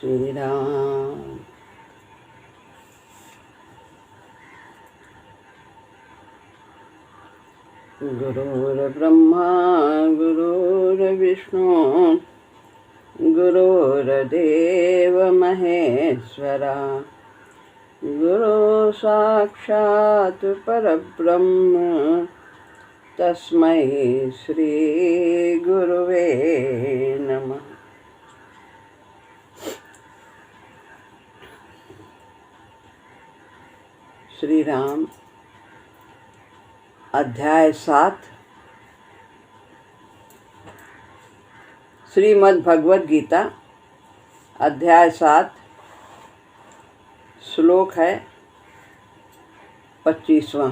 श्री राम। गुरुर्ब्रह्मा गुरुर्विष्णु गुरुर्देव महेश्वरा गुरु साक्षात् परब्रह्म तस्मै श्री गुरुवे नमः। श्री राम अध्याय 7 श्रीमद् भगवद गीता अध्याय 7 श्लोक है 25वां।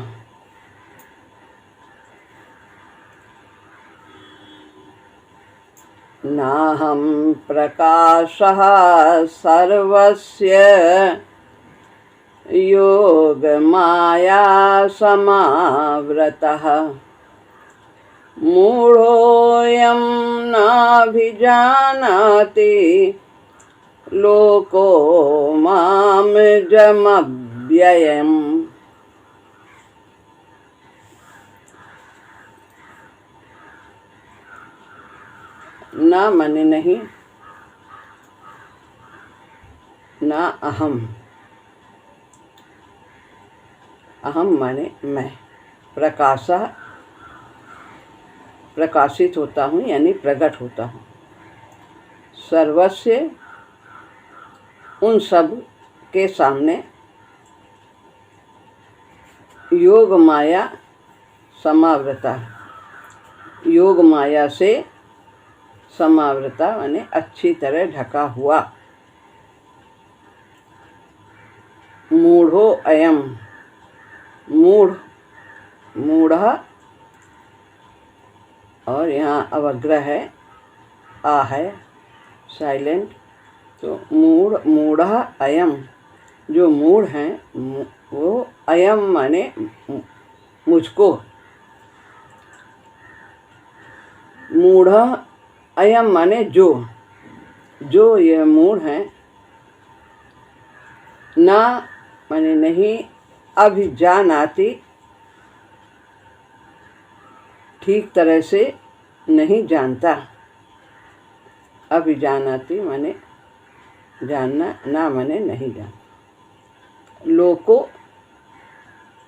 नाहं प्रकाशः सर्वस्य योगमाया समावृतः मूढोऽयं नाभिजानाति लोको मामजमव्ययम्। ना माने नहीं, ना अहम, अहम माने मैं। प्रकाशा प्रकाशित होता हूँ यानी प्रकट होता हूँ। सर्वस्य उन सब के सामने, योग माया समावृता, योग माया से समावृता माने अच्छी तरह ढका हुआ। मूढ़ो अयम, मूढ़, मूढ़ और यहाँ अवग्रह है, आ है साइलेंट, तो मूढ़, मूढ़ अयम, जो मूढ़ हैं वो अयम माने मुझको, मूढ़ अयम माने जो यह मूढ़ हैं, ना माने नहीं, अभिजानाति ठीक तरह से नहीं जानता, अभिजानाति माने जानना, ना माने नहीं जानता। लोको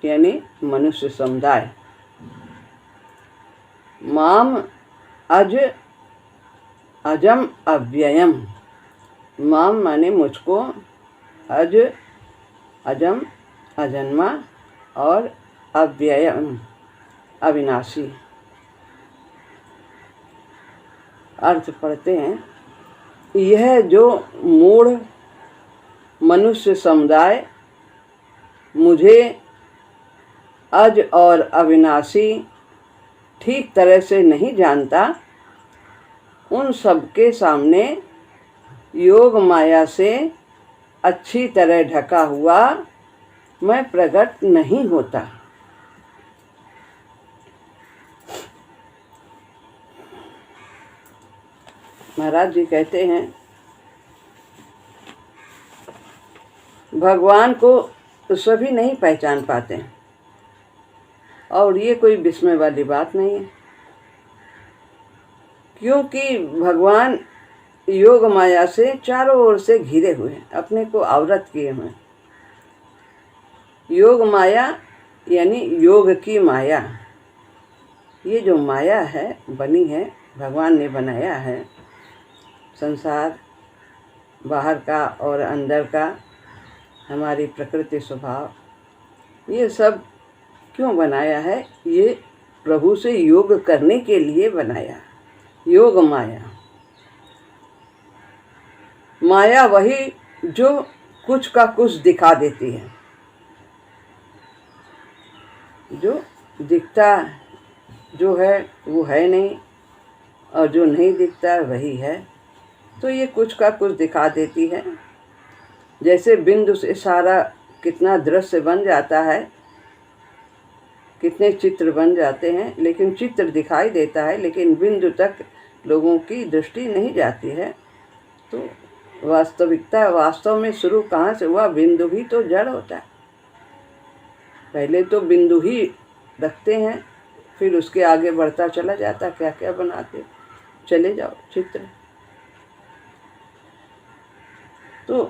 यानी मनुष्य समुदाय, माम अज अजम अव्ययम, माम माने मुझको, अज अजम अजन्मा और अव्ययम अविनाशी। अर्थ पढ़ते हैं। यह जो मूढ़ मनुष्य समुदाय मुझे अज और अविनाशी ठीक तरह से नहीं जानता, उन सब के सामने योग माया से अच्छी तरह ढका हुआ मैं प्रकट नहीं होता। महाराज जी कहते हैं, भगवान को सभी नहीं पहचान पाते हैं और ये कोई विस्मय वाली बात नहीं है, क्योंकि भगवान योग माया से चारों ओर से घिरे हुए हैं, अपने को आवृत किए हुए हैं। योग माया यानी योग की माया, ये जो माया है बनी है, भगवान ने बनाया है। संसार बाहर का और अंदर का, हमारी प्रकृति स्वभाव, ये सब क्यों बनाया है? ये प्रभु से योग करने के लिए बनाया। योग माया, माया वही जो कुछ का कुछ दिखा देती है, जो दिखता जो है वो है नहीं, और जो नहीं दिखता वही है। तो ये कुछ का कुछ दिखा देती है। जैसे बिंदु से सारा कितना दृश्य बन जाता है, कितने चित्र बन जाते हैं, लेकिन चित्र दिखाई देता है, लेकिन बिंदु तक लोगों की दृष्टि नहीं जाती है। तो वास्तविकता वास्तव में शुरू कहाँ से हुआ? बिंदु ही तो जड़ होता है। पहले तो बिंदु ही रखते हैं, फिर उसके आगे बढ़ता चला जाता, क्या क्या बनाते चले जाओ चित्र। तो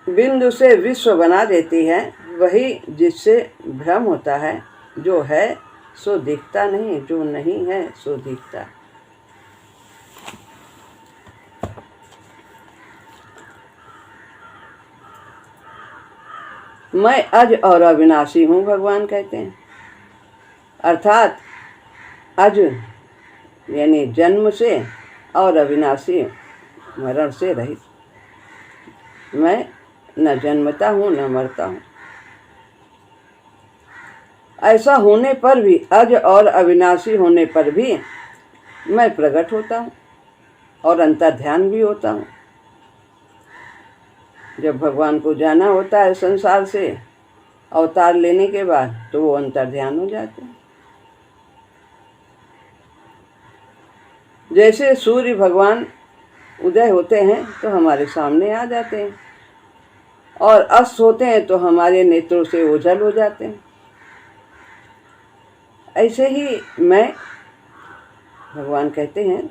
बिंदु से विश्व बना देती है, वही जिससे भ्रम होता है। जो है सो दिखता नहीं, जो नहीं है सो दिखता। मैं अज और अविनाशी हूँ, भगवान कहते हैं। अर्थात अज यानी जन्म से और अविनाशी मरण से रहित। मैं न जन्मता हूँ न मरता हूँ। ऐसा होने पर भी, अज और अविनाशी होने पर भी मैं प्रकट होता हूँ और अंतर्ध्यान भी होता हूँ। जब भगवान को जाना होता है संसार से अवतार लेने के बाद, तो वो अंतर्ध्यान हो जाते हैं। जैसे सूर्य भगवान उदय होते हैं तो हमारे सामने आ जाते हैं, और अस्त होते हैं तो हमारे नेत्रों से ओझल हो जाते हैं। ऐसे ही मैं, भगवान कहते हैं,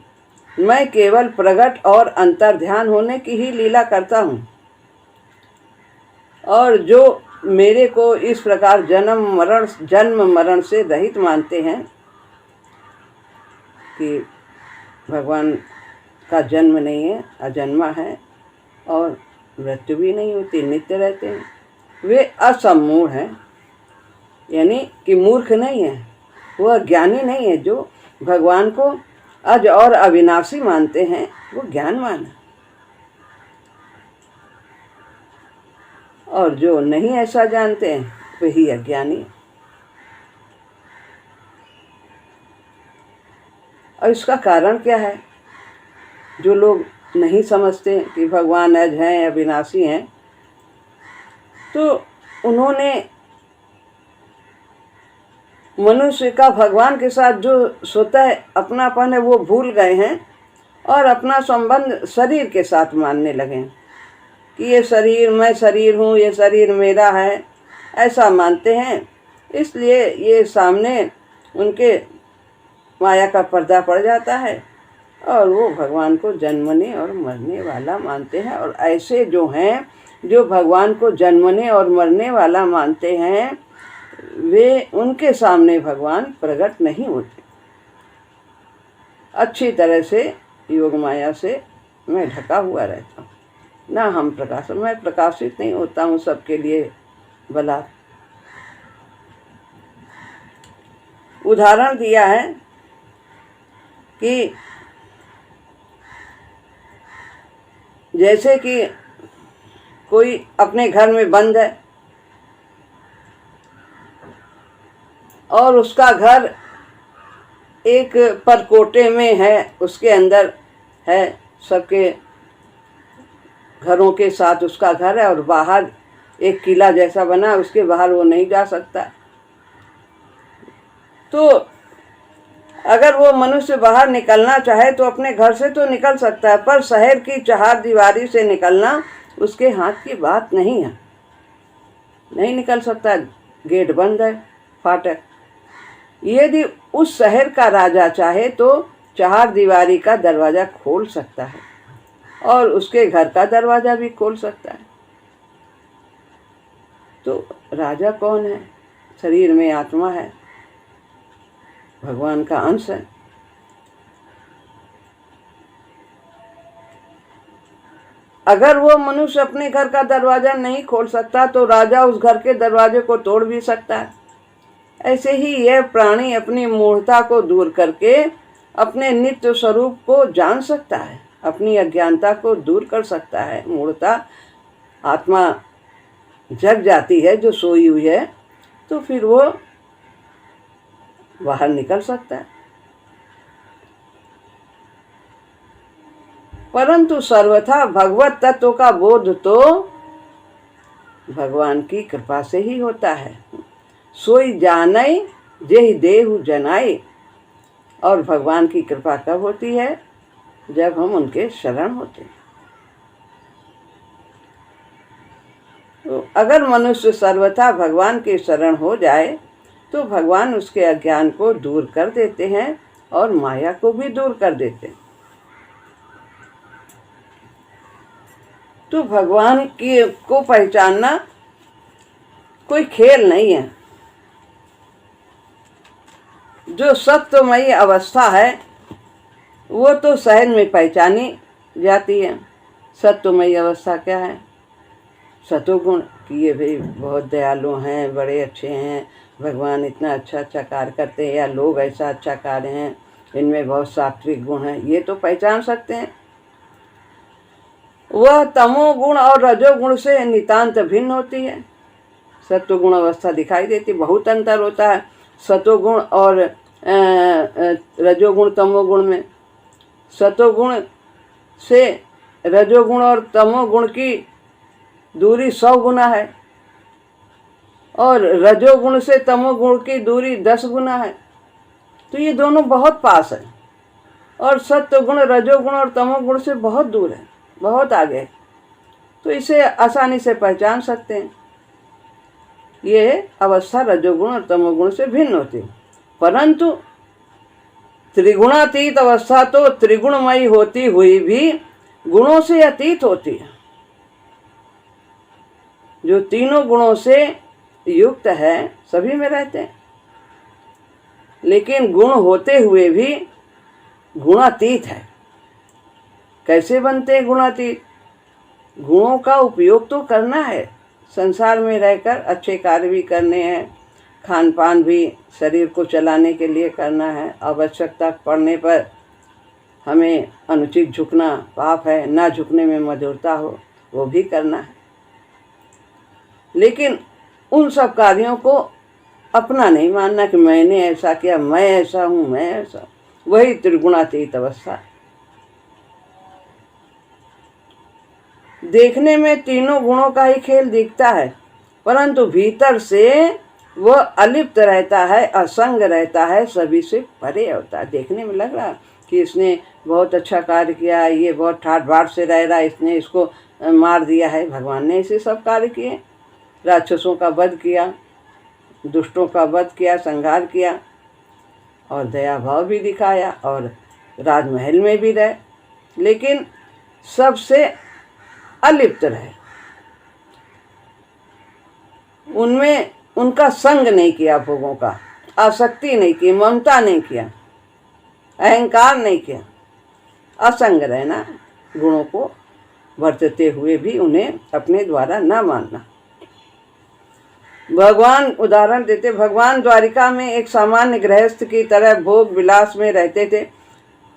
मैं केवल प्रकट और अंतर्ध्यान होने की ही लीला करता हूँ। और जो मेरे को इस प्रकार जन्म मरण से रहित मानते हैं कि भगवान का जन्म नहीं है, अजन्मा है और मृत्यु भी नहीं होती, नित्य रहते हैं, वे असम्मूढ़ हैं। यानी कि मूर्ख नहीं है, वह ज्ञानी नहीं है। जो भगवान को अज और अविनाशी मानते हैं वो ज्ञानवान है, और जो नहीं ऐसा जानते हैं वही अज्ञानी है। और इसका कारण क्या है? जो लोग नहीं समझते कि भगवान अज हैं, अविनाशी हैं, तो उन्होंने मनुष्य का भगवान के साथ जो स्वतः अपनापन है वो भूल गए हैं, और अपना संबंध शरीर के साथ मानने लगे कि ये शरीर, मैं शरीर हूँ, ये शरीर मेरा है, ऐसा मानते हैं। इसलिए ये सामने उनके माया का पर्दा पड़ जाता है, और वो भगवान को जन्मने और मरने वाला मानते हैं। और ऐसे जो हैं, जो भगवान को जन्मने और मरने वाला मानते हैं, वे, उनके सामने भगवान प्रकट नहीं होते। अच्छी तरह से योग माया से मैं ढका हुआ रहता हूँ, ना हम प्रकाश, मैं प्रकाशित नहीं होता हूँ सबके लिए भला। उदाहरण दिया है कि जैसे कि कोई अपने घर में बंद है और उसका घर एक परकोटे में है, उसके अंदर है, सबके घरों के साथ उसका घर है, और बाहर एक किला जैसा बना, उसके बाहर वो नहीं जा सकता। तो अगर वो मनुष्य बाहर निकलना चाहे तो अपने घर से तो निकल सकता है, पर शहर की चहारदीवारी से निकलना उसके हाथ की बात नहीं है, नहीं निकल सकता, गेट बंद है, फाटक। यदि उस शहर का राजा चाहे तो चहारदीवारी का दरवाज़ा खोल सकता है, और उसके घर का दरवाज़ा भी खोल सकता है। तो राजा कौन है? शरीर में आत्मा है, भगवान का अंश है। अगर वो मनुष्य अपने घर का दरवाजा नहीं खोल सकता तो राजा उस घर के दरवाजे को तोड़ भी सकता है। ऐसे ही यह प्राणी अपनी मूढ़ता को दूर करके अपने नित्य स्वरूप को जान सकता है, अपनी अज्ञानता को दूर कर सकता है। मूढ़ता, आत्मा जग जाती है जो सोई हुई है, तो फिर वो बाहर निकल सकता है। परंतु सर्वथा भगवत तत्व का बोध तो भगवान की कृपा से ही होता है। सोई जानई जेहि देहु जनाई। और भगवान की कृपा कब होती है? जब हम उनके शरण होते हैं। अगर मनुष्य सर्वथा भगवान की शरण हो जाए तो भगवान उसके अज्ञान को दूर कर देते हैं और माया को भी दूर कर देते हैं। तो भगवान की को पहचानना कोई खेल नहीं है। जो सत्वमयी अवस्था है वो तो सहज में पहचानी जाती है। सत्वमयी अवस्था क्या है? सतोगुण कि ये भाई बहुत दयालु हैं, बड़े अच्छे हैं, भगवान इतना अच्छा अच्छा कार्य करते हैं, या लोग ऐसा अच्छा कार्य हैं, इनमें बहुत सात्विक गुण है, ये तो पहचान सकते हैं। वह तमोगुण और रजोगुण से नितांत भिन्न होती है। सत्वगुण अवस्था दिखाई देती, बहुत अंतर होता है सतोगुण और रजोगुण तमोगुण में। सतोगुण से रजोगुण और तमोगुण की दूरी 100 गुना है और रजोगुण से तमोगुण की दूरी 10 गुना है। तो ये दोनों बहुत पास है और सत्वगुण रजोगुण और तमोगुण से बहुत दूर है, बहुत आगे है। तो इसे आसानी से पहचान सकते हैं। ये अवस्था रजोगुण और तमोगुण से भिन्न होती है। परंतु त्रिगुणातीत अवस्था तो त्रिगुणमयी होती हुई भी गुणों से अतीत होती है। जो तीनों गुणों से युक्त है सभी में रहते हैं, लेकिन गुण होते हुए भी गुणातीत है। कैसे बनते हैं गुणातीत? गुणों का उपयोग तो करना है, संसार में रहकर अच्छे कार्य भी करने हैं, खान पान भी शरीर को चलाने के लिए करना है। आवश्यकता पड़ने पर हमें अनुचित झुकना पाप है, ना झुकने में मधुरता हो वो भी करना है। लेकिन उन सब कार्यों को अपना नहीं मानना कि मैंने ऐसा किया, मैं ऐसा हूँ, मैं ऐसा। वही त्रिगुणातीत अवस्था। देखने में तीनों गुणों का ही खेल दिखता है, परंतु भीतर से वह अलिप्त रहता है, असंग रहता है, सभी से परे होता है। देखने में लग रहा कि इसने बहुत अच्छा कार्य किया, ये बहुत ठाट बाट से रह रहा, इसने इसको मार दिया है। भगवान ने इसे सब कार्य किए, राक्षसों का वध किया, दुष्टों का वध किया, संहार किया और दया भाव भी दिखाया और राजमहल में भी रहे, लेकिन सबसे अलिप्त रहे। उनमें उनका संग नहीं किया, भोगों का आसक्ति नहीं की, ममता नहीं किया, अहंकार नहीं किया। असंग रहना, गुणों को बरतते हुए भी उन्हें अपने द्वारा न मानना। भगवान उदाहरण देते, भगवान द्वारिका में एक सामान्य गृहस्थ की तरह भोग विलास में रहते थे,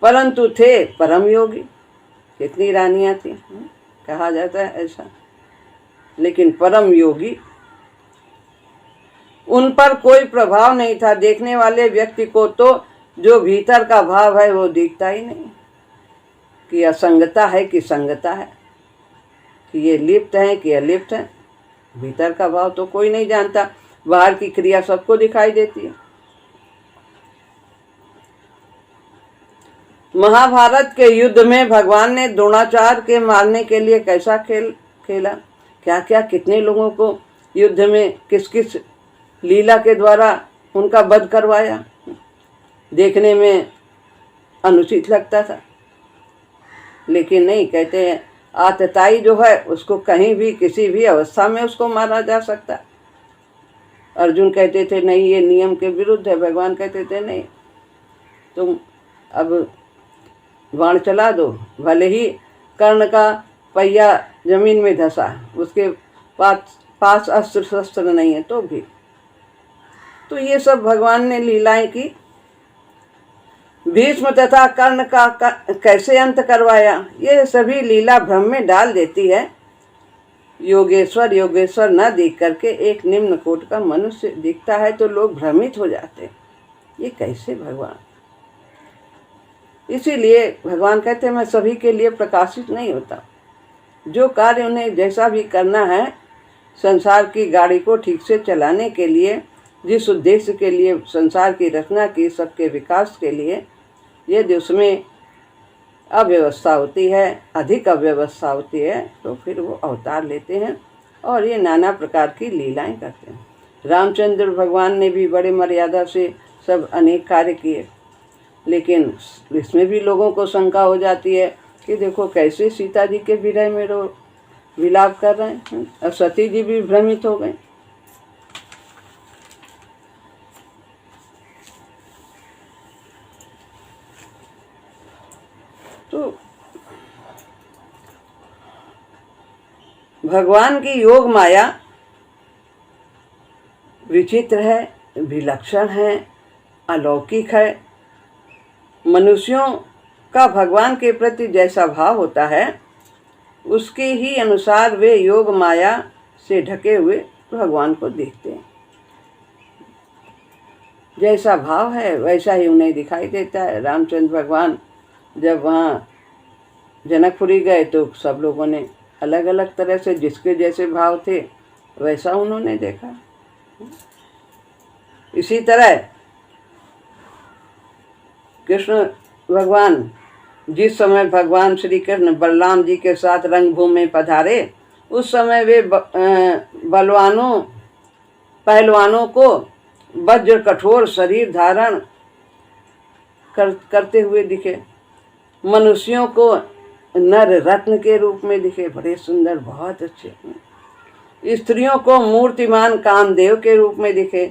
परंतु थे परम योगी। कितनी रानियां थी, कहा जाता है ऐसा, लेकिन परम योगी। उन पर कोई प्रभाव नहीं था। देखने वाले व्यक्ति को तो जो भीतर का भाव है वो दिखता ही नहीं कि असंगता है कि संगता है, कि ये लिप्त है कि अलिप्त है। भीतर का भाव तो कोई नहीं जानता, बाहर की क्रिया सबको दिखाई देती है। महाभारत के युद्ध में भगवान ने द्रोणाचार्य के मारने के लिए कैसा खेल खेला, क्या क्या कितने लोगों को युद्ध में किस किस लीला के द्वारा उनका वध करवाया। देखने में अनुचित लगता था, लेकिन नहीं, कहते हैं आतताई जो है उसको कहीं भी किसी भी अवस्था में उसको मारा जा सकता। अर्जुन कहते थे नहीं ये नियम के विरुद्ध है, भगवान कहते थे नहीं, तुम अब बाण चला दो। भले ही कर्ण का पहिया जमीन में धंसा, उसके पास अस्त्र शस्त्र नहीं है तो भी। तो ये सब भगवान ने लीलाएं की। भीष्म तथा कर्ण का कैसे अंत करवाया, ये सभी लीला भ्रम में डाल देती है। योगेश्वर न दिख करके एक निम्न कोट का मनुष्य दिखता है तो लोग भ्रमित हो जाते, ये कैसे भगवान। इसीलिए भगवान कहते हैं मैं सभी के लिए प्रकाशित नहीं होता। जो कार्य उन्हें जैसा भी करना है, संसार की गाड़ी को ठीक से चलाने के लिए, जिस उद्देश्य के लिए संसार की रचना की, सबके विकास के लिए, यदि उसमें अव्यवस्था होती है, अधिक अव्यवस्था होती है, तो फिर वो अवतार लेते हैं और ये नाना प्रकार की लीलाएं करते हैं। रामचंद्र भगवान ने भी बड़े मर्यादा से सब अनेक कार्य किए, लेकिन इसमें भी लोगों को शंका हो जाती है कि देखो कैसे सीता जी के विरह में विलाप कर रहे हैं, और सती जी भी भ्रमित हो गए। तो भगवान की योग माया विचित्र है, विलक्षण है, अलौकिक है। मनुष्यों का भगवान के प्रति जैसा भाव होता है उसके ही अनुसार वे योग माया से ढके हुए भगवान को देखते हैं। जैसा भाव है वैसा ही उन्हें दिखाई देता है। रामचंद्र भगवान जब वहाँ जनकपुरी गए तो सब लोगों ने अलग अलग तरह से जिसके जैसे भाव थे वैसा उन्होंने देखा। इसी तरह कृष्ण भगवान जिस समय भगवान श्री कृष्ण बलराम जी के साथ रंगभूमि में पधारे उस समय वे बलवानों पहलवानों को वज्र कठोर शरीर धारण करते हुए दिखे। मनुष्यों को नर रत्न के रूप में दिखे, बड़े सुंदर, बहुत अच्छे। स्त्रियों को मूर्तिमान कामदेव के रूप में दिखे।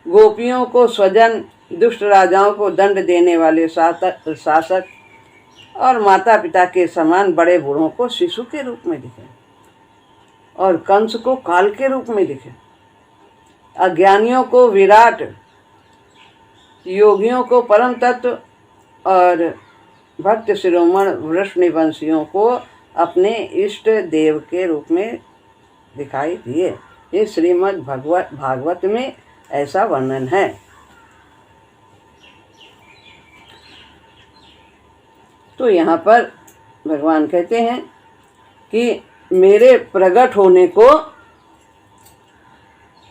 गोपियों को स्वजन, दुष्ट राजाओं को दंड देने वाले शासक और माता पिता के समान बड़े बूढ़ों को शिशु के रूप में दिखे, और कंस को काल के रूप में दिखे। अज्ञानियों को विराट, योगियों को परम तत्व और भक्त शिरोमण वृषनिवंशियों को अपने इष्ट देव के रूप में दिखाई दिए। ये श्रीमद् भागवत में ऐसा वर्णन है। तो यहाँ पर भगवान कहते हैं कि मेरे प्रकट होने को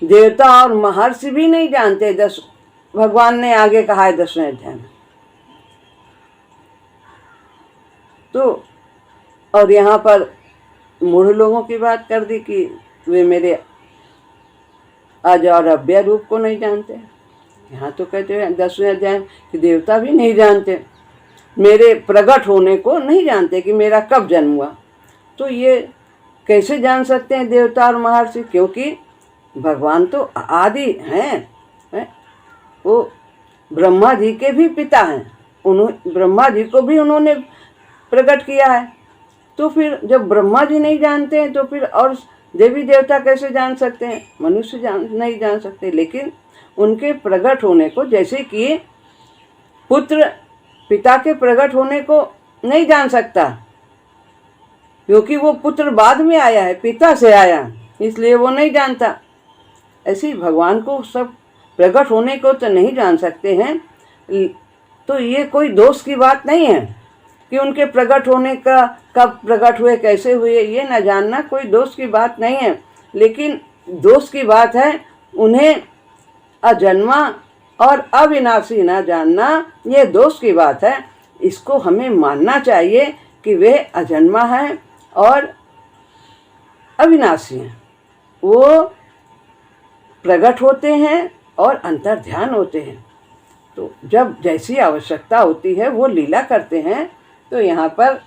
देवता और महर्षि भी नहीं जानते। भगवान ने आगे कहा है 10वें अध्याय में। तो और यहाँ पर मूढ़ लोगों की बात कर दी कि वे मेरे अज और अव्यय रूप को नहीं जानते। यहाँ तो कहते हैं 10वें अध्याय कि देवता भी नहीं जानते, मेरे प्रकट होने को नहीं जानते कि मेरा कब जन्म हुआ। तो ये कैसे जान सकते हैं देवता और महर्षि? क्योंकि भगवान तो आदि हैं, वो ब्रह्मा जी के भी पिता हैं। ब्रह्मा जी को भी उन्होंने प्रकट किया है। तो फिर जब ब्रह्मा जी नहीं जानते हैं तो फिर और देवी देवता कैसे जान सकते हैं? मनुष्य नहीं जान सकते। लेकिन उनके प्रकट होने को, जैसे कि पुत्र पिता के प्रकट होने को नहीं जान सकता क्योंकि वो पुत्र बाद में आया है, पिता से आया, इसलिए वो नहीं जानता। ऐसे ही भगवान को सब प्रकट होने को तो नहीं जान सकते हैं। तो ये कोई दोष की बात नहीं है कि उनके प्रकट होने का, कब प्रकट हुए, कैसे हुए, ये न जानना कोई दोष की बात नहीं है। लेकिन दोष की बात है उन्हें अजन्मा और अविनाशी न जानना, ये दोष की बात है। इसको हमें मानना चाहिए कि वे अजन्मा हैं और अविनाशी हैं। वो प्रकट होते हैं और अंतर ध्यान होते हैं। तो जब जैसी आवश्यकता होती है वो लीला करते हैं। तो यहाँ पर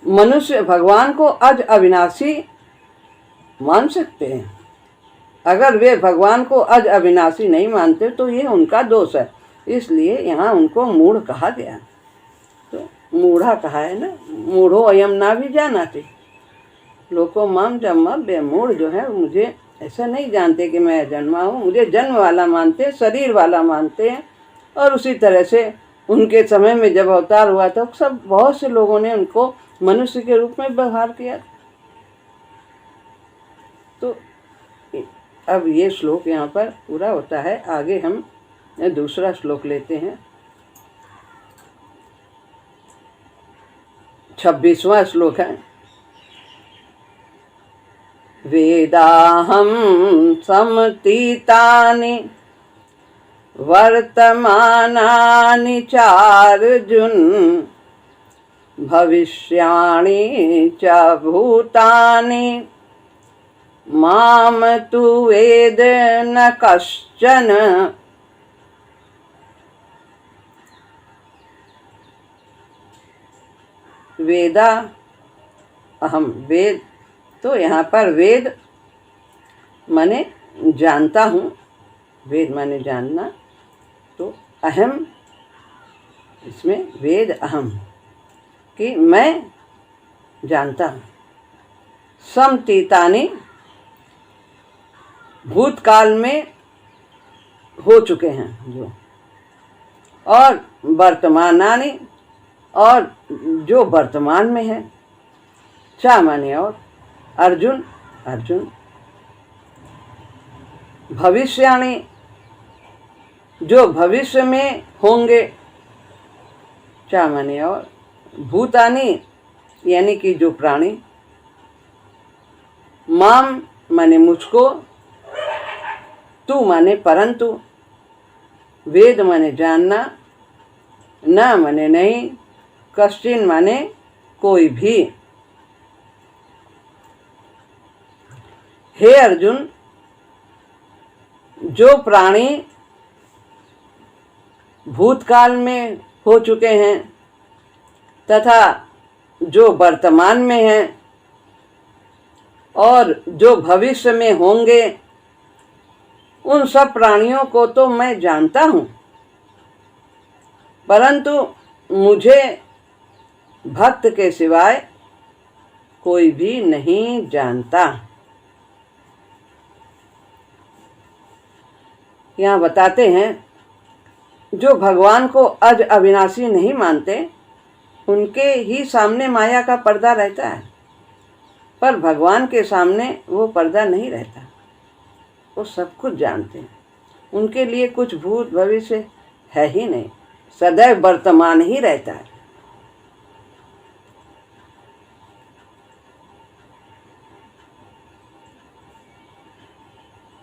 मनुष्य भगवान को अज अविनाशी मान सकते हैं। अगर वे भगवान को अज अविनाशी नहीं मानते तो ये उनका दोष है। इसलिए यहाँ उनको मूढ़ कहा गया। तो मूढ़ा कहा है ना, मूढ़ो अयम ना भी जानाते लोको माम जन्म। मूढ़ जो है मुझे ऐसा नहीं जानते कि मैं जन्मा हूँ, मुझे जन्म वाला मानते, शरीर वाला मानते हैं। और उसी तरह से उनके समय में जब अवतार हुआ तो सब बहुत से लोगों ने उनको मनुष्य के रूप में व्यवहार किया। तो अब ये श्लोक यहाँ पर पूरा होता है। आगे हम दूसरा श्लोक लेते हैं। 26वां श्लोक है। वेदाहं समतीतानि वर्तमानानि चार्जुन भविष्याणि च भूतानि माम तु वेद न कश्चन। वेदा अहम, वेद, तो यहाँ पर वेद माने जानता हूँ, वेद माने जानना, तो अहम, इसमें वेद अहम कि मैं जानता हूँ। समतीतानि, भूतकाल में हो चुके हैं जो, और वर्तमानानि, और जो वर्तमान में है। चा माने और, अर्जुन, अर्जुन। भविष्याणि, जो भविष्य में होंगे। चा माने और, भूतानि यानी कि जो प्राणी। माम माने मुझको, तू माने परंतु, वेद माने जानना, न माने नहीं, कश्चिन माने कोई भी। हे अर्जुन, जो प्राणी भूतकाल में हो चुके हैं तथा जो वर्तमान में हैं और जो भविष्य में होंगे, उन सब प्राणियों को तो मैं जानता हूँ, परंतु मुझे भक्त के सिवाय कोई भी नहीं जानता। यहाँ बताते हैं, जो भगवान को अज अविनाशी नहीं मानते, उनके ही सामने माया का पर्दा रहता है, पर भगवान के सामने वो पर्दा नहीं रहता। वो सब कुछ जानते हैं, उनके लिए कुछ भूत भविष्य है ही नहीं, सदैव वर्तमान ही रहता है।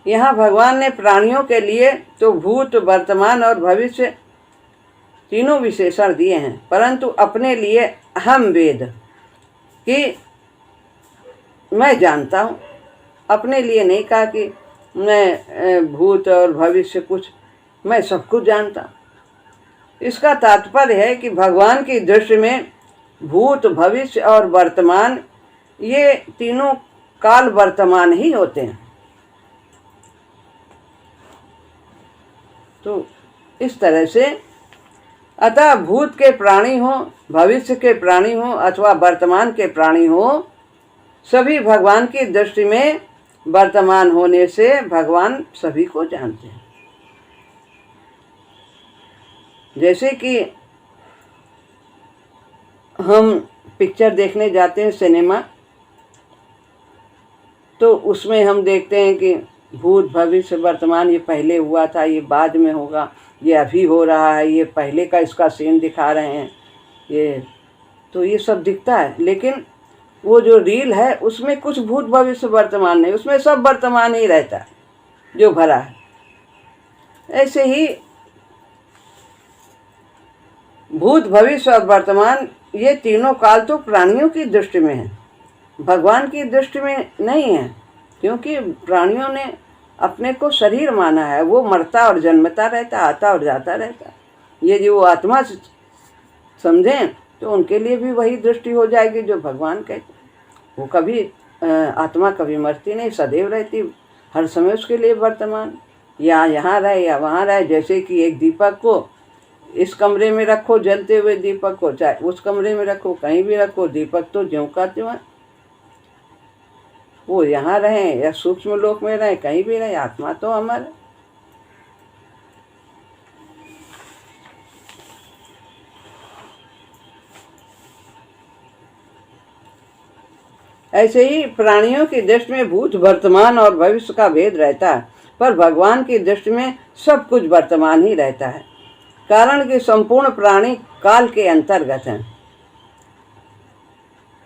यहाँ भगवान ने प्राणियों के लिए तो भूत, वर्तमान और भविष्य तीनों विशेषण दिए हैं, परंतु अपने लिए अहम वेद कि मैं जानता हूँ। अपने लिए नहीं कहा कि मैं भूत और भविष्य कुछ, मैं सब कुछ जानता। इसका तात्पर्य है कि भगवान की दृष्टि में भूत, भविष्य और वर्तमान, ये तीनों काल वर्तमान ही होते हैं। तो इस तरह से अतः भूत के प्राणी हो, भविष्य के प्राणी हो अथवा वर्तमान के प्राणी हो, सभी भगवान की दृष्टि में वर्तमान होने से भगवान सभी को जानते हैं। जैसे कि हम पिक्चर देखने जाते हैं सिनेमा, तो उसमें हम देखते हैं कि भूत, भविष्य, वर्तमान, ये पहले हुआ था, ये बाद में होगा, ये अभी हो रहा है, ये पहले का इसका सीन दिखा रहे हैं, ये तो ये सब दिखता है। लेकिन वो जो रील है उसमें कुछ भूत, भविष्य, वर्तमान नहीं, उसमें सब वर्तमान ही रहता है जो भरा है। ऐसे ही भूत, भविष्य और वर्तमान, ये तीनों काल तो प्राणियों की दृष्टि में है, भगवान की दृष्टि में नहीं है, क्योंकि प्राणियों ने अपने को शरीर माना है। वो मरता और जन्मता रहता, आता और जाता रहता। ये जो आत्मा समझें तो उनके लिए भी वही दृष्टि हो जाएगी जो भगवान कहते। वो कभी आत्मा कभी मरती नहीं, सदैव रहती, हर समय उसके लिए वर्तमान, या यहाँ रहे या वहाँ रहे। जैसे कि एक दीपक को इस कमरे में रखो, जलते हुए दीपक को, चाहे उस कमरे में रखो, कहीं भी रखो, दीपक तो ज्यों का त्यों है। वो यहाँ रहें या सूक्ष्म लोक में रहें, कहीं भी रहे, आत्मा तो अमर है। ऐसे ही प्राणियों की दृष्टि में भूत, वर्तमान और भविष्य का भेद रहता है, पर भगवान की दृष्टि में सब कुछ वर्तमान ही रहता है। कारण कि संपूर्ण प्राणी काल के अंतर्गत हैं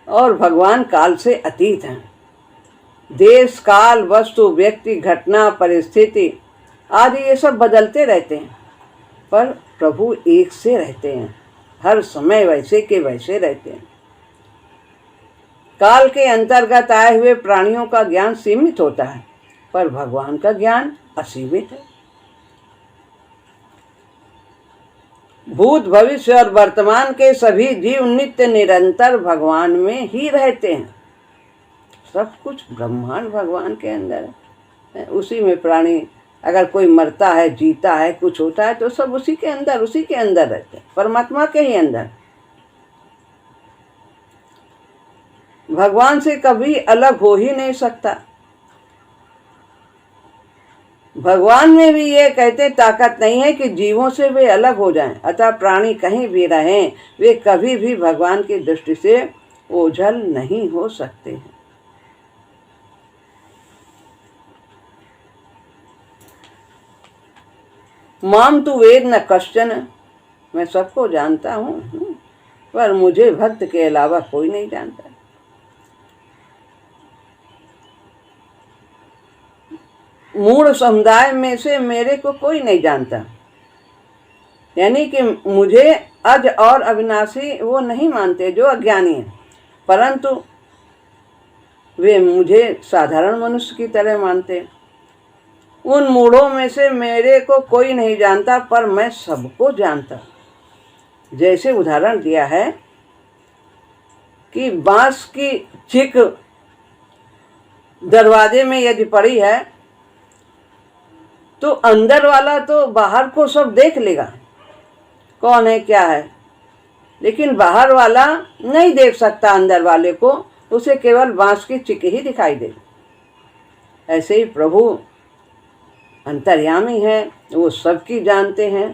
और भगवान काल से अतीत हैं। देश, काल, वस्तु, व्यक्ति, घटना, परिस्थिति आदि ये सब बदलते रहते हैं, पर प्रभु एक से रहते हैं, हर समय वैसे के वैसे रहते हैं। काल के अंतर्गत आए हुए प्राणियों का ज्ञान सीमित होता है, पर भगवान का ज्ञान असीमित है। भूत, भविष्य और वर्तमान के सभी जीव नित्य निरंतर भगवान में ही रहते हैं। सब कुछ ब्रह्मांड भगवान के अंदर है। उसी में प्राणी, अगर कोई मरता है, जीता है, कुछ होता है, तो सब उसी के अंदर रहते हैं, परमात्मा के ही अंदर। भगवान से कभी अलग हो ही नहीं सकता। भगवान में भी ये कहते ताकत नहीं है कि जीवों से वे अलग हो जाएं। अतः प्राणी कहीं भी रहें, वे कभी भी भगवान की दृष्टि से ओझल नहीं हो सकते हैं। माम तु वेद न कश्चन, मैं सबको जानता हूँ, पर मुझे भक्त के अलावा कोई नहीं जानता। मूढ़ समुदाय में से मेरे को कोई नहीं जानता, यानी कि मुझे अज और अविनाशी वो नहीं मानते जो अज्ञानी है, परंतु वे मुझे साधारण मनुष्य की तरह मानते। उन मूढ़ों में से मेरे को कोई नहीं जानता, पर मैं सबको जानता। जैसे उदाहरण दिया है कि बांस की चिक दरवाजे में यदि पड़ी है तो अंदर वाला तो बाहर को सब देख लेगा कौन है क्या है, लेकिन बाहर वाला नहीं देख सकता अंदर वाले को, उसे केवल बांस की चिक ही दिखाई देगी। ऐसे ही प्रभु अंतर्यामी है, वो सबकी जानते हैं,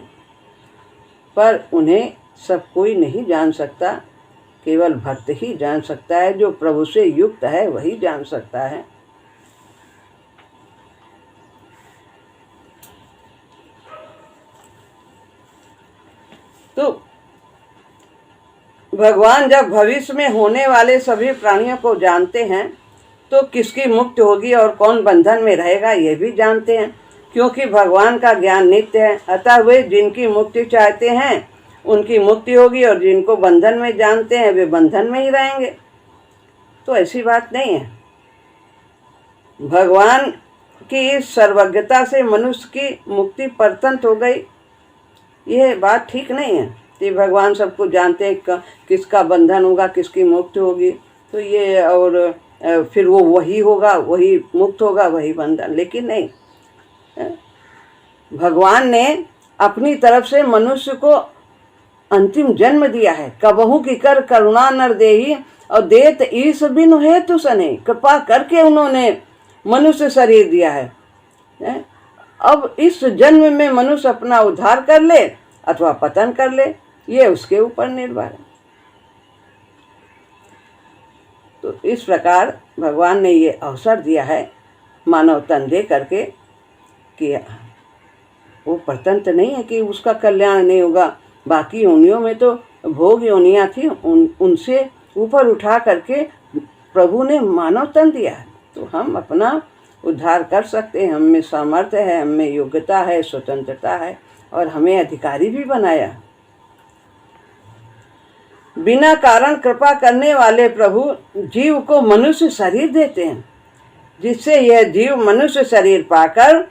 पर उन्हें सब कोई नहीं जान सकता, केवल भक्त ही जान सकता है। जो प्रभु से युक्त है वही जान सकता है। तो भगवान जब भविष्य में होने वाले सभी प्राणियों को जानते हैं, तो किसकी मुक्ति होगी और कौन बंधन में रहेगा ये भी जानते हैं, क्योंकि भगवान का ज्ञान नित्य है। अतः वे जिनकी मुक्ति चाहते हैं उनकी मुक्ति होगी, और जिनको बंधन में जानते हैं वे बंधन में ही रहेंगे। तो ऐसी बात नहीं है। भगवान की इस सर्वज्ञता से मनुष्य की मुक्ति परतंत हो गई, यह बात ठीक नहीं है कि भगवान सबको जानते हैं किसका बंधन होगा, किसकी मुक्ति होगी, तो ये और फिर वो वही होगा, वही मुक्त होगा, वही बंधन। लेकिन नहीं, भगवान ने अपनी तरफ से मनुष्य को अंतिम जन्म दिया है। कबहू की कर करुणा नर देही, और देत ईश बिनु हेतु सने, कृपा करके उन्होंने मनुष्य शरीर दिया है। अब इस जन्म में मनुष्य अपना उद्धार कर ले अथवा पतन कर ले, ये उसके ऊपर निर्भर है। तो इस प्रकार भगवान ने ये अवसर दिया है मानव तन दे करके कि वो परतंत्र नहीं है कि उसका कल्याण नहीं होगा। बाकी योनियों में तो भोग योनियाँ थी, उनसे ऊपर उठा करके प्रभु ने मानव तन दिया है। तो हम अपना उद्धार कर सकते हैं, हम में सामर्थ्य है, हम में योग्यता है, स्वतंत्रता है, और हमें अधिकारी भी बनाया। बिना कारण कृपा करने वाले प्रभु जीव को मनुष्य शरीर देते हैं, जिससे यह जीव मनुष्य शरीर पाकर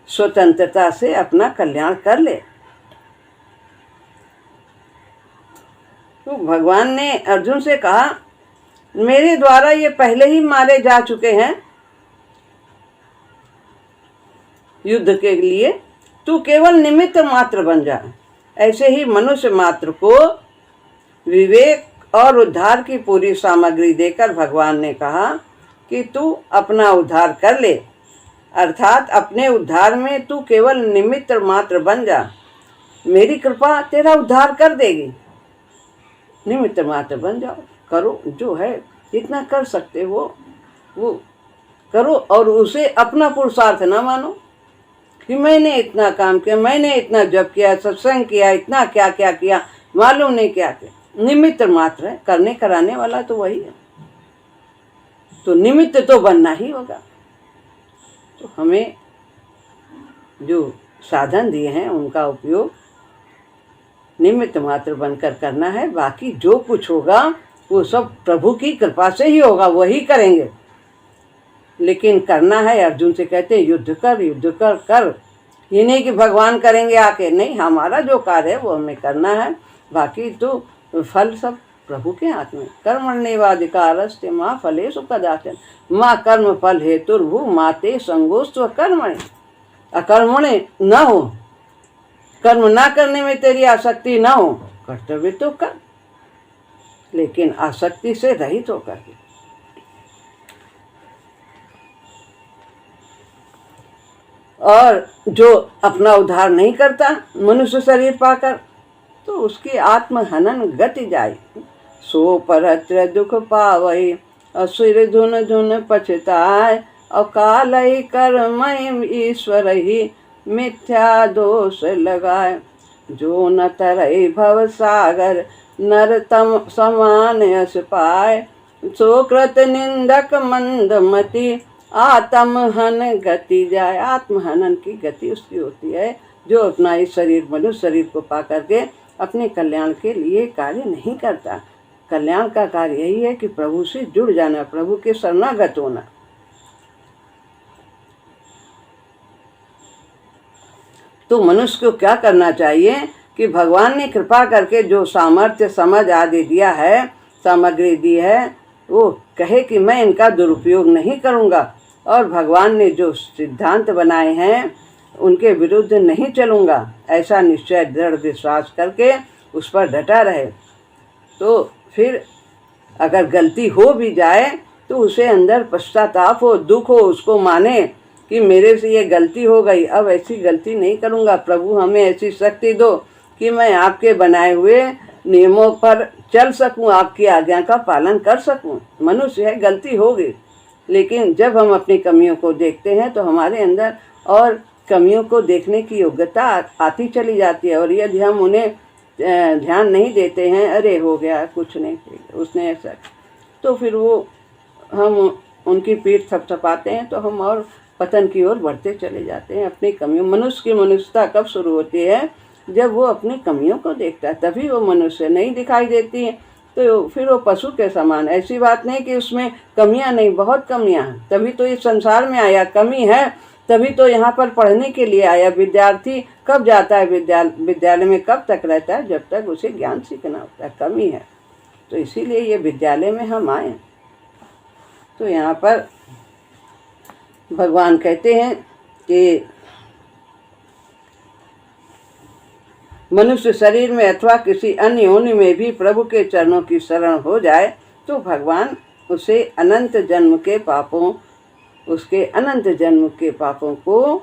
स्वतंत्रता से अपना कल्याण कर ले। तो भगवान ने अर्जुन से कहा, मेरे द्वारा ये पहले ही मारे जा चुके हैं युद्ध के लिए, तू केवल निमित्त मात्र बन जा। ऐसे ही मनुष्य मात्र को विवेक और उद्धार की पूरी सामग्री देकर भगवान ने कहा कि तू अपना उद्धार कर ले, अर्थात अपने उद्धार में तू केवल निमित्त मात्र बन जा। मेरी कृपा तेरा उद्धार कर देगी। निमित्त मात्र बन जाओ, करो, जो है जितना कर सकते हो वो करो, और उसे अपना पुरुषार्थ ना मानो कि मैंने इतना काम किया, मैंने इतना जप किया, सत्संग किया, इतना क्या क्या किया, मालूम नहीं क्या किया। निमित्त मात्र है, करने कराने वाला तो वही है। तो निमित्त तो बनना ही होगा। तो हमें जो साधन दिए हैं उनका उपयोग निमित्त मात्र बनकर करना है। बाकी जो कुछ होगा वो सब प्रभु की कृपा से ही होगा, वही करेंगे। लेकिन करना है, अर्जुन से कहते हैं युद्ध कर कर। ये नहीं कि भगवान करेंगे आके, नहीं, हमारा जो कार्य है वो हमें करना है, बाकी तो फल सब प्रभु के हाथ में। कर्मण्येवाधिकारस्ते मां फलेषु कदाचन मां कर्म फल हेतुर्भु माते संगोस्त्व कर्मणि। अकर्मण्य न हो, कर्म ना करने में तेरी आसक्ति ना हो, कर्तव्य तो कर, लेकिन आसक्ति से रहित होकर के। और जो अपना उद्धार नहीं करता मनुष्य शरीर पाकर, तो उसकी आत्महनन गति जाए। सो परत्र दुख पावई असुर धुन धुन पछताए, अकालई कर्मय ईश्वर ही मिथ्या दोष लगाए। जो न तरई भव सागर नर तम समान यश पाए, सो कृत निंदक मंदमति आत्महन गति जाए। आत्महनन की गति उसकी होती है जो अपना इस शरीर, मनुष्य शरीर को पा करके अपने कल्याण के लिए कार्य नहीं करता। कल्याण का कार्य यही है कि प्रभु से जुड़ जाना, प्रभु के शरणागत होना। तो मनुष्य को क्या करना चाहिए कि भगवान ने कृपा करके जो सामर्थ्य, समझ आदि दिया है, सामग्री दी है, वो कहे कि मैं इनका दुरुपयोग नहीं करूँगा, और भगवान ने जो सिद्धांत बनाए हैं उनके विरुद्ध नहीं चलूँगा। ऐसा निश्चय, दृढ़ विश्वास करके उस पर डटा रहे। तो फिर अगर गलती हो भी जाए तो उसे अंदर पश्चाताप हो, दुख हो, उसको माने कि मेरे से ये गलती हो गई, अब ऐसी गलती नहीं करूँगा। प्रभु हमें ऐसी शक्ति दो कि मैं आपके बनाए हुए नियमों पर चल सकूं, आपकी आज्ञा का पालन कर सकूं। मनुष्य है, गलती होगी, लेकिन जब हम अपनी कमियों को देखते हैं तो हमारे अंदर और कमियों को देखने की योग्यता आती चली जाती है। और यदि हम उन्हें ध्यान नहीं देते हैं, अरे हो गया, कुछ नहीं, उसने ऐसा, तो फिर वो हम उनकी पीठ थपथपाते हैं, तो हम और पतन की ओर बढ़ते चले जाते हैं। अपनी कमियों, मनुष्य की मनुष्यता कब शुरू होती है? जब वो अपनी कमियों को देखता है, तभी वो मनुष्य। नहीं दिखाई देती है तो फिर वो पशु के समान। ऐसी बात नहीं कि उसमें कमियां नहीं, बहुत कमियां हैं, तभी तो इस संसार में आया। कमी है तभी तो यहाँ पर पढ़ने के लिए आया। विद्यार्थी कब जाता है विद्यालय में, कब तक रहता है? जब तक उसे ज्ञान सीखना होता है। कमी है तो इसीलिए ये विद्यालय में हम आए। तो यहाँ पर भगवान कहते हैं कि मनुष्य शरीर में अथवा किसी अन्य योनि में भी प्रभु के चरणों की शरण हो जाए तो भगवान उसे अनंत जन्म के पापों, उसके अनंत जन्म के पापों को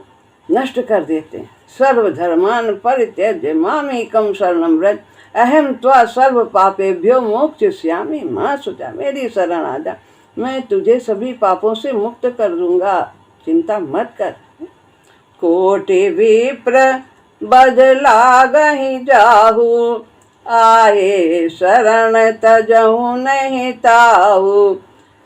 नष्ट कर देते हैं। सर्वधर्मान परित्यज्य मामेकं शरणं व्रज अहम त्वा सर्व पापेभ्यो मोक्षयिष्यामि मा शुचा। मेरी शरण आ जा, मैं तुझे सभी पापों से मुक्त कर दूंगा, चिंता मत कर। कोटि विप्र बदला गही जाहू, आए शरण तजहु नहीं ताहू।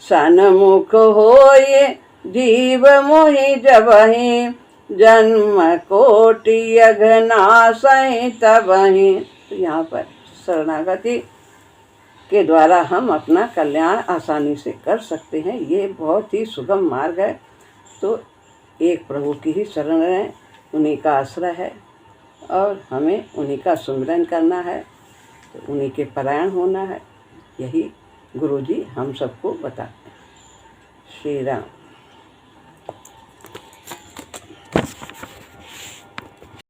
सन्मुख होए जीव मोहि जबहि, जन्म कोटि अघनासहि तबहि। तो यहाँ पर शरणागति के द्वारा हम अपना कल्याण आसानी से कर सकते हैं। ये बहुत ही सुगम मार्ग है। तो एक प्रभु की ही शरण है, उन्हीं का आश्रय है, और हमें उन्हीं का सुमिरन करना है, तो उन्हीं के परायण होना है। यही गुरुजी हम सबको बताते हैं। श्री राम।